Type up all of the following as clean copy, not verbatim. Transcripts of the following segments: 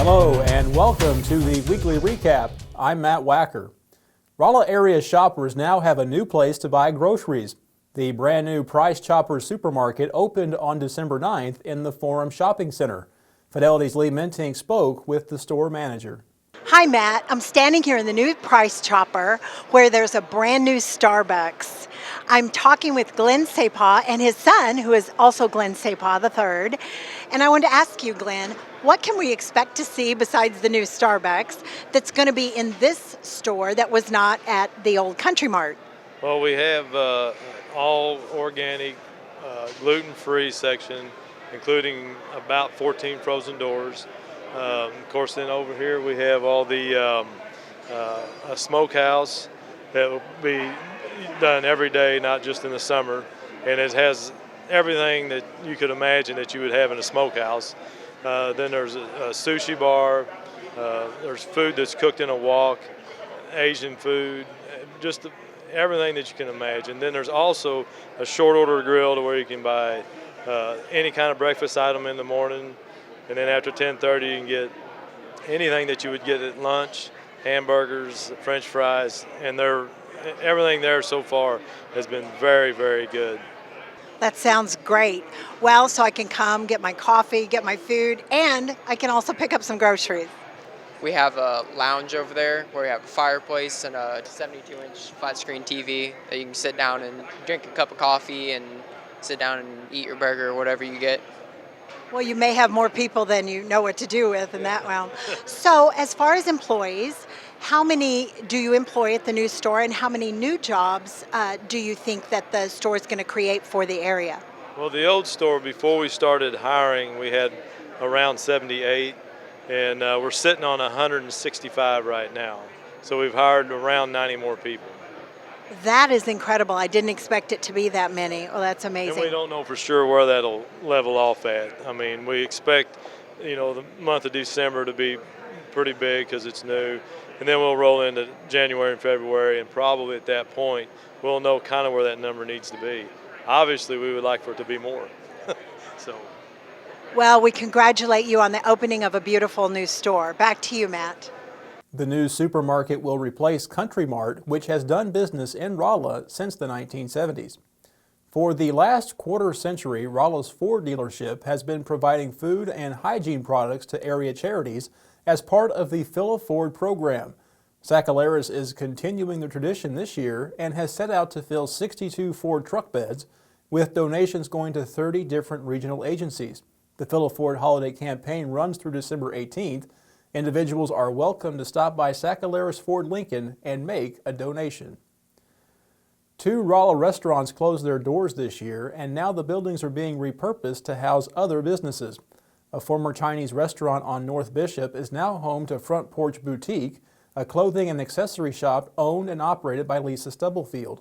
Hello and welcome to the weekly recap. I'm Matt Wacker. Rolla area shoppers now have a new place to buy groceries. The brand new Price Chopper supermarket opened on December 9th in the Forum Shopping Center. Fidelity's Lee Mentink spoke with the store manager. Hi, Matt. I'm standing here in the new Price Chopper where there's a brand new Starbucks. I'm talking with Glenn Sapaw and his son, who is also Glenn Sapaw III. And I wanted to ask you, Glenn, what can we expect to see besides the new Starbucks that's going to be in this store that was not at the old Country Mart? Well, we have all organic, gluten-free section, including about 14 frozen doors. Of course, then over here we have all the a smokehouse that will be done every day, not just in the summer. And it has everything that you could imagine that you would have in a smokehouse. Then there's a sushi bar. There's food that's cooked in a wok, Asian food, just everything that you can imagine. Then there's also a short order grill to where you can buy any kind of breakfast item in the morning. And then after 10:30, you can get anything that you would get at lunch, hamburgers, French fries, and everything there so far has been very, very good. That sounds great. Well, so I can come, get my coffee, get my food, and I can also pick up some groceries. We have a lounge over there where we have a fireplace and a 72-inch flat-screen TV that you can sit down and drink a cup of coffee and sit down and eat your burger or whatever you get. Well, you may have more people than you know what to do with in that realm. So as far as employees, how many do you employ at the new store, and how many new jobs do you think that the store is going to create for the area? Well, the old store, before we started hiring, we had around 78, and we're sitting on 165 right now. So we've hired around 90 more people. That is incredible. I didn't expect it to be that many. Oh, that's amazing. And we don't know for sure where that'll level off at. I mean, we expect, the month of December to be pretty big because it's new. And then we'll roll into January and February, and probably at that point, we'll know kind of where that number needs to be. Obviously, we would like for it to be more. Well, we congratulate you on the opening of a beautiful new store. Back to you, Matt. The new supermarket will replace Country Mart, which has done business in Rolla since the 1970s. For the last quarter century, Rolla's Ford dealership has been providing food and hygiene products to area charities as part of the Fill a Ford program. Saccaleras is continuing the tradition this year and has set out to fill 62 Ford truck beds, with donations going to 30 different regional agencies. The Fill a Ford holiday campaign runs through December 18th. Individuals are welcome to stop by Saccaleras Ford Lincoln and make a donation. 2 Rolla restaurants closed their doors this year, and now the buildings are being repurposed to house other businesses. A former Chinese restaurant on North Bishop is now home to Front Porch Boutique, a clothing and accessory shop owned and operated by Lisa Stubblefield.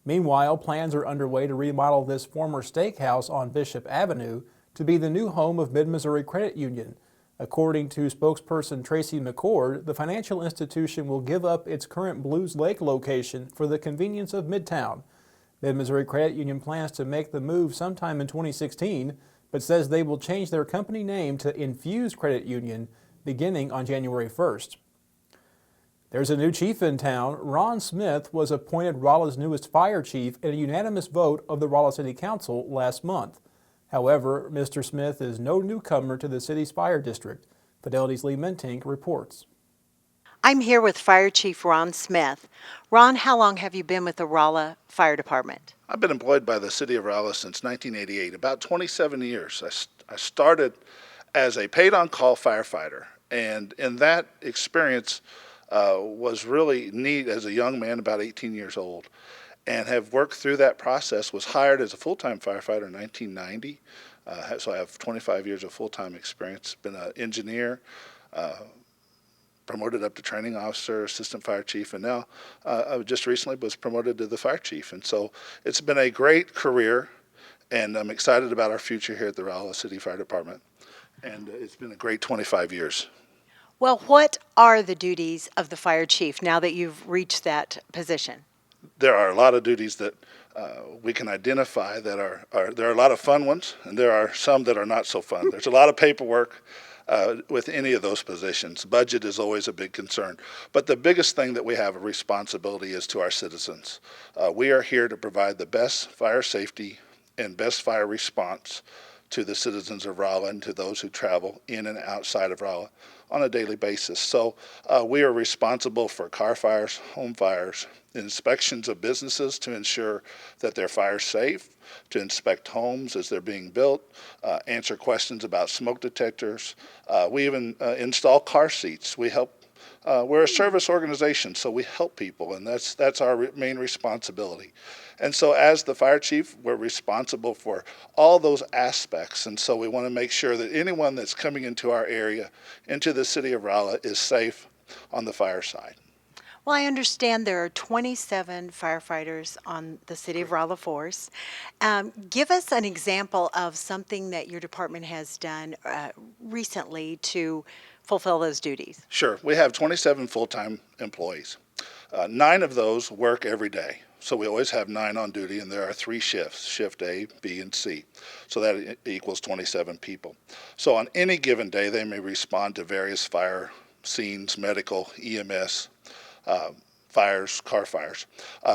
Meanwhile, plans are underway to remodel this former steakhouse on Bishop Avenue to be the new home of Mid-Missouri Credit Union. According to spokesperson Tracy McCord, the financial institution will give up its current Blues Lake location for the convenience of Midtown. Mid-Missouri Credit Union plans to make the move sometime in 2016, but says they will change their company name to Infused Credit Union beginning on January 1st. There's a new chief in town. Ron Smith was appointed Rolla's newest fire chief in a unanimous vote of the Rolla City Council last month. However, Mr. Smith is no newcomer to the city's fire district. Fidelity's Lee Mentink reports. I'm here with Fire Chief Ron Smith. Ron, how long have you been with the Rolla Fire Department? I've been employed by the city of Rolla since 1988, about 27 years. I started as a paid-on-call firefighter, and in that experience was really neat as a young man, about 18 years old, and have worked through that process. Was hired as a full-time firefighter in 1990, so I have 25 years of full-time experience. Been an engineer, promoted up to training officer, assistant fire chief, and now I just recently was promoted to the fire chief. And so it's been a great career, and I'm excited about our future here at the Rolla City Fire Department. And it's been a great 25 years. Well, what are the duties of the fire chief now that you've reached that position? There are a lot of duties that we can identify that are there are a lot of fun ones, and there are some that are not so fun. There's a lot of paperwork. with any of those positions. Budget is always a big concern. But the biggest thing that we have a responsibility is to our citizens. We are here to provide the best fire safety and best fire response to the citizens of Rolla and to those who travel in and outside of Rolla on a daily basis. So we are responsible for car fires, home fires, inspections of businesses to ensure that they're fire safe, to inspect homes as they're being built, answer questions about smoke detectors. We even install car seats. We help. We're a service organization, so we help people, and that's our main responsibility. And so as the fire chief, we're responsible for all those aspects, and so we want to make sure that anyone that's coming into our area, into the city of Rolla, is safe on the fire side. Well, I understand there are 27 firefighters on the City of Rolla force. Give us an example of something that your department has done recently to fulfill those duties. Sure. We have 27 full-time employees. 9 of those work every day. So we always have 9 on duty, and there are 3 shifts, shift A, B, and C. So that equals 27 people. So on any given day, they may respond to various fire scenes, medical, EMS, fires, car fires.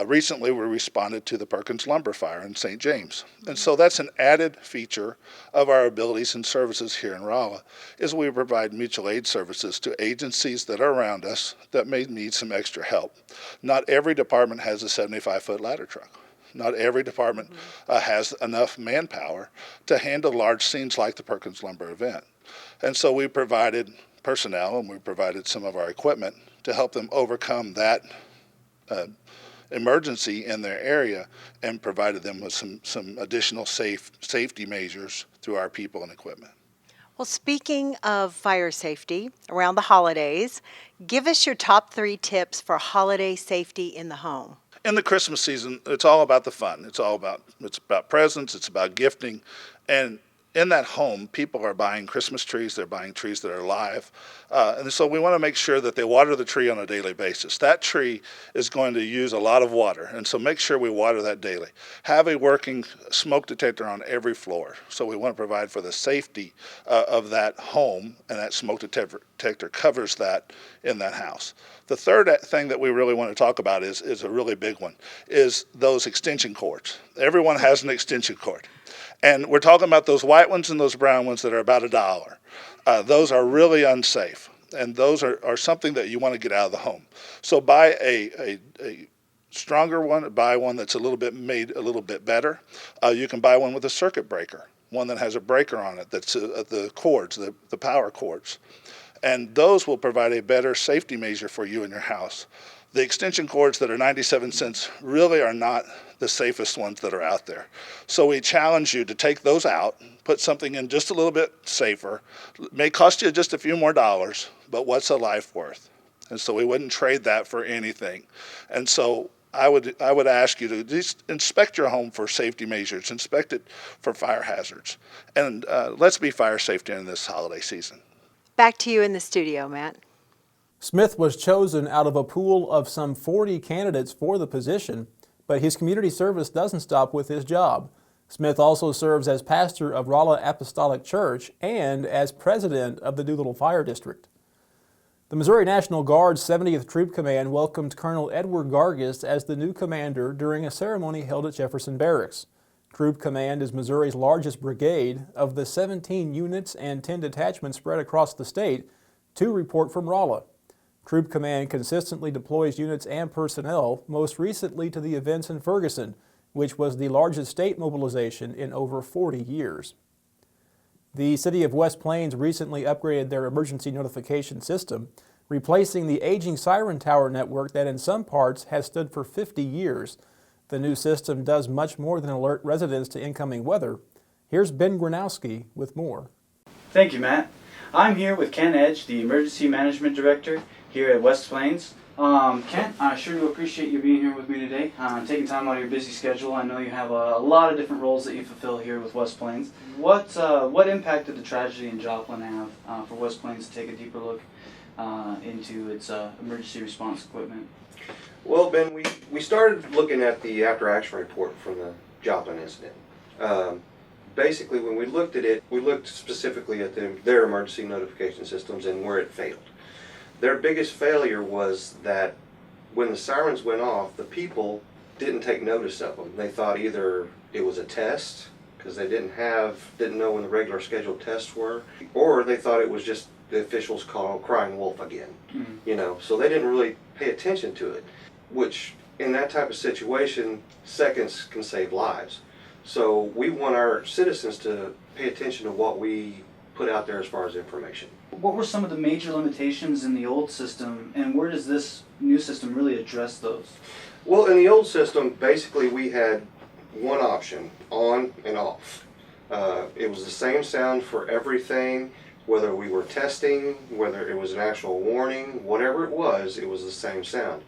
Recently, we responded to the Perkins lumber fire in St. James. And so that's an added feature of our abilities and services here in Rolla, is we provide mutual aid services to agencies that are around us that may need some extra help. Not every department has a 75-foot ladder truck. Not every department has enough manpower to handle large scenes like the Perkins lumber event. And so we provided personnel and we provided some of our equipment to help them overcome that emergency in their area, and provided them with some additional safety measures through our people and equipment. Well, speaking of fire safety around the holidays, give us your top 3 tips for holiday safety in the home. In the Christmas season, it's all about the fun. It's about presents, it's about gifting, and in that home, people are buying Christmas trees, they're buying trees that are live, and so we want to make sure that they water the tree on a daily basis. That tree is going to use a lot of water, and so make sure we water that daily. Have a working smoke detector on every floor, so we want to provide for the safety of that home, and that smoke detector covers that in that house. The third thing that we really want to talk about is a really big one, is those extension cords. Everyone has an extension cord. And we're talking about those white ones and those brown ones that are about $1. Those are really unsafe, and those are something that you want to get out of the home. So buy a stronger one, buy one that's made a little bit better. You can buy one with a circuit breaker, one that has a breaker on it that's the cords, the power cords. And those will provide a better safety measure for you in your house. The extension cords that are 97 cents really are not the safest ones that are out there. So we challenge you to take those out, put something in just a little bit safer. It may cost you just a few more dollars, but what's a life worth? And so we wouldn't trade that for anything. And so I would ask you to just inspect your home for safety measures, inspect it for fire hazards, and let's be fire safe during this holiday season. Back to you in the studio, Matt. Smith was chosen out of a pool of some 40 candidates for the position, but his community service doesn't stop with his job. Smith also serves as pastor of Rolla Apostolic Church and as president of the Doolittle Fire District. The Missouri National Guard's 70th Troop Command welcomed Colonel Edward Gargis as the new commander during a ceremony held at Jefferson Barracks. Troop Command is Missouri's largest brigade. Of the 17 units and 10 detachments spread across the state, 2 report from Rolla. Troop Command consistently deploys units and personnel, most recently to the events in Ferguson, which was the largest state mobilization in over 40 years. The city of West Plains recently upgraded their emergency notification system, replacing the aging siren tower network that in some parts has stood for 50 years. The new system does much more than alert residents to incoming weather. Here's Ben Gronowski with more. Thank you, Matt. I'm here with Ken Edge, the Emergency Management Director here at West Plains. Ken, I sure do appreciate you being here with me today, taking time out of your busy schedule. I know you have a lot of different roles that you fulfill here with West Plains. What impact did the tragedy in Joplin have for West Plains to take a deeper look into its emergency response equipment? Well, Ben, we started looking at the after-action report from the Joplin incident. basically when we looked at it, we looked specifically at their emergency notification systems and where it failed. Their biggest failure was that when the sirens went off, the people didn't take notice of them. They thought either it was a test, because they didn't know when the regular scheduled tests were, or they thought it was just the officials crying wolf again. So they didn't really pay attention to it, which in that type of situation, seconds can save lives. So we want our citizens to pay attention to what we put out there as far as information. What were some of the major limitations in the old system, and where does this new system really address those? Well, in the old system, basically we had one option, on and off. It was the same sound for everything, whether we were testing, whether it was an actual warning, whatever it was the same sound.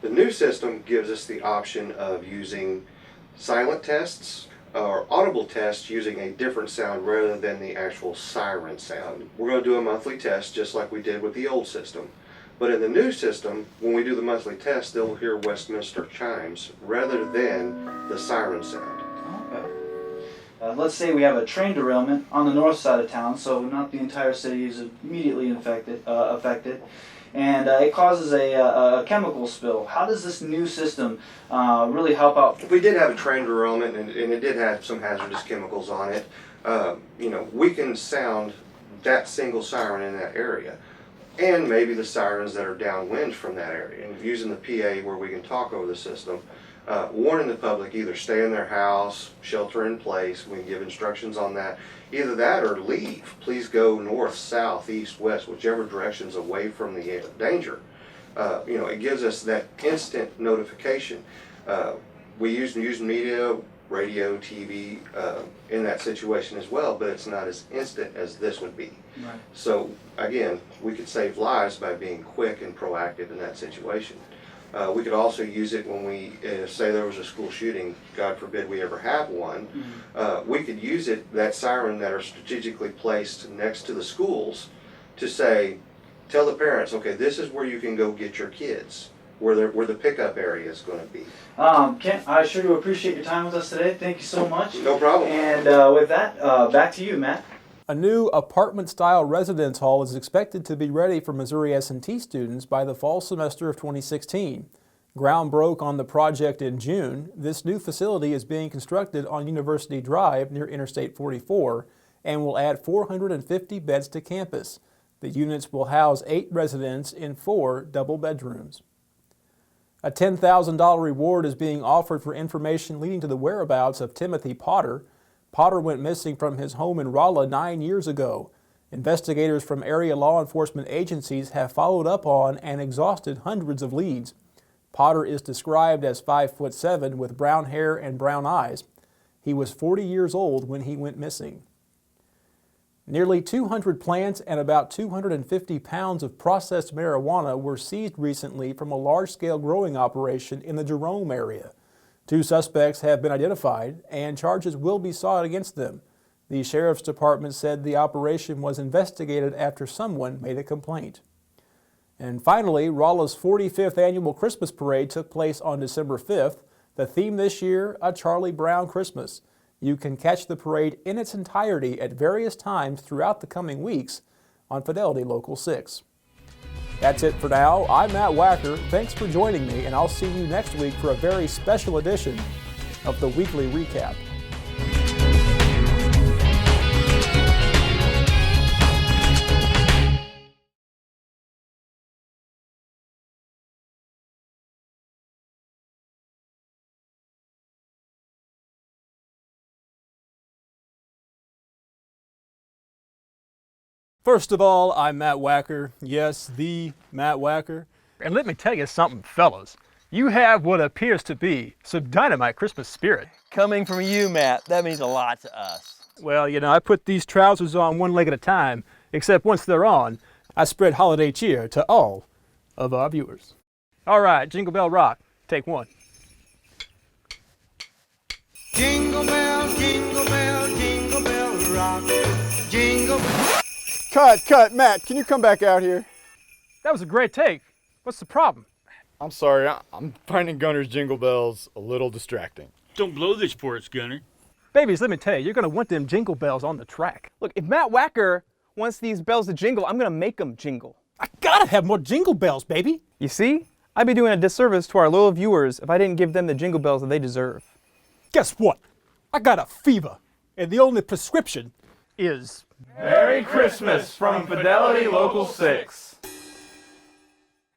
The new system gives us the option of using silent tests or audible tests using a different sound rather than the actual siren sound. We're going to do a monthly test just like we did with the old system. But in the new system, when we do the monthly test, they'll hear Westminster chimes rather than the siren sound. Okay. Let's say we have a train derailment on the north side of town, so not the entire city is immediately affected, and it causes a chemical spill. How does this new system really help out? If we did have a train derailment and it did have some hazardous chemicals on it, we can sound that single siren in that area. And maybe the sirens that are downwind from that area. And using the PA where we can talk over the system, warning the public either stay in their house, shelter in place, we can give instructions on that. Either that or leave. Please go north, south, east, west, whichever direction's away from the danger. It gives us that instant notification. We use news media, radio, TV in that situation as well, but it's not as instant as this would be. Right. So again, we could save lives by being quick and proactive in that situation. We could also use it when we say there was a school shooting, God forbid we ever have one. We could use that siren that are strategically placed next to the schools to say, tell the parents, okay, this is where you can go get your kids, where the pickup area is going to be. Kent, I sure do appreciate your time with us today. Thank you so much. No problem. And with that, back to you, Matt. A new apartment-style residence hall is expected to be ready for Missouri S&T students by the fall semester of 2016. Ground broke on the project in June. This new facility is being constructed on University Drive near Interstate 44 and will add 450 beds to campus. The units will house 8 residents in 4 double bedrooms. A $10,000 reward is being offered for information leading to the whereabouts of Timothy Potter. Potter went missing from his home in Rolla 9 years ago. Investigators from area law enforcement agencies have followed up on and exhausted hundreds of leads. Potter is described as 5'7" with brown hair and brown eyes. He was 40 years old when he went missing. Nearly 200 plants and about 250 pounds of processed marijuana were seized recently from a large-scale growing operation in the Jerome area. 2 suspects have been identified, and charges will be sought against them. The Sheriff's Department said the operation was investigated after someone made a complaint. And finally, Rolla's 45th annual Christmas parade took place on December 5th. The theme this year, a Charlie Brown Christmas. You can catch the parade in its entirety at various times throughout the coming weeks on Fidelity Local 6. That's it for now. I'm Matt Wacker. Thanks for joining me, and I'll see you next week for a very special edition of the Weekly Recap. First of all, I'm Matt Wacker. Yes, the Matt Wacker. And let me tell you something, fellas. You have what appears to be some dynamite Christmas spirit. Coming from you, Matt, that means a lot to us. Well, I put these trousers on one leg at a time, except once they're on, I spread holiday cheer to all of our viewers. All right, Jingle Bell Rock, take 1. Jingle bell, jingle bell, jingle bell rock. Jingle bell. Cut, Matt, can you come back out here? That was a great take. What's the problem? I'm sorry, I'm finding Gunner's Jingle Bells a little distracting. Don't blow this for us, Gunner. Babies, let me tell you, you're gonna want them jingle bells on the track. Look, if Matt Wacker wants these bells to jingle, I'm gonna make them jingle. I gotta have more jingle bells, baby. You see? I'd be doing a disservice to our loyal viewers if I didn't give them the jingle bells that they deserve. Guess what? I got a fever, and the only prescription is... Merry Christmas from Fidelity Local 6.